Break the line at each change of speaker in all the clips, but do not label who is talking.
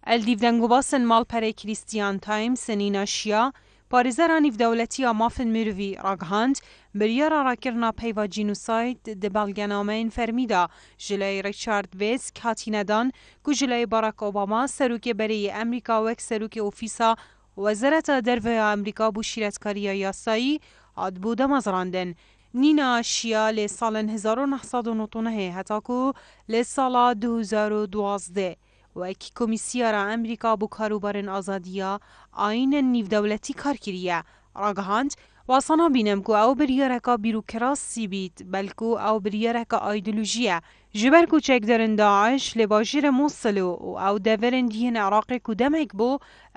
الدیفدنگوباسن مالپره کریستیان تایم سنینا شیا پارێزەرا نێودەوڵەتیە مافن مروی ڕاگەهاند بریارە ڕاکردنا پەیڤا جینوساید دە بەڵگەنامەیەن فەرمیدا ژلای ریچارد وێسک هاتینەدان کو ژلای باراک ئۆباما سەرۆکێ بەرەی ئەمریکا وەک سەرۆکێ ئۆفیسا وەزارەتە دەرڤەیە ئەمریکا بۆ شیرەتکاریە یاسایی هاتبوو دەمەزراندن. نینا شیا لێ ساڵن 1999 هەتاکو لێ ساڵا 2012 وەکی کۆمیسیارە ئەمریکا بۆ کاروبارن ئازادیە ئاینە نێودەوڵەتی کارکریە ڕاگەهاند واسەنا بینم کو ئەو بریارەکە بیروکراسی بیت بەلکو ئەو بریارەکە ئایدۆلۆژیە ji ber ku çekdarên Daeş lê bajêrê Mosul û ew deverên dihên Iraqê ku demek bû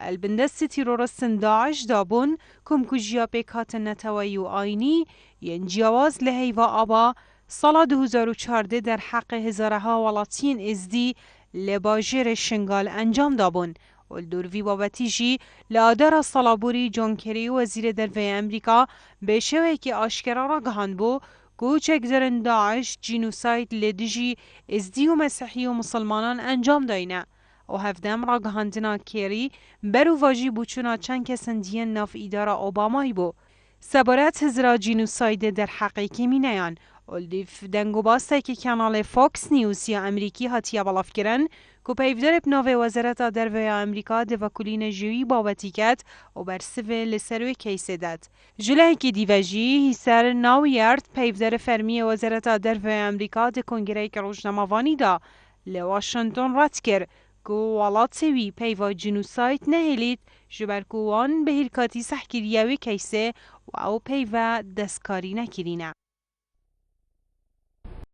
el bin destê teroristên Daeş dabûn kum ku jiya pêk hatin neteweyî û aynî yên ciyawaz li heyva aba sala 2014 derheqê hizareha welatiyên êzdî li bajêrê Şingal encam dabûn. Oldurvî babetî jî li adara Salaborî John Kerry wezîrê derveyê Amrîka bê şewekî aşkera ragihandbû ku çekdarên Daeş jînosayd lê dijî êzdî û mesihî û musilmanan encam dayîne. O hevdem ragihandina Kerry berûva jî bûçûna çend kesin diyên nav îdara Obamayê bû. Sebaret hizra jînosaydê derheqê kêmîneyan Oldîv dengûbastekî kanalê Fox News ya Emerîkî hatiye belavkirin ku peyvderê navê Wezareta Derveya Emerîka di vekulînê ji wî babetî ket û bersivê li ser wê keysê det. Ji lehekî dîve jî hîser Nahlێlit peyvderê fermiyê Wezareta Derveya Emerîka di Kongreyeke Rojnamavanî da li Washnton ret kir ku welatê wî peyva jînosayd nahlێlit ji ber ku wan bi hîrkatî sehkiriya wê keysê û ew peyve destkarî nekirîne.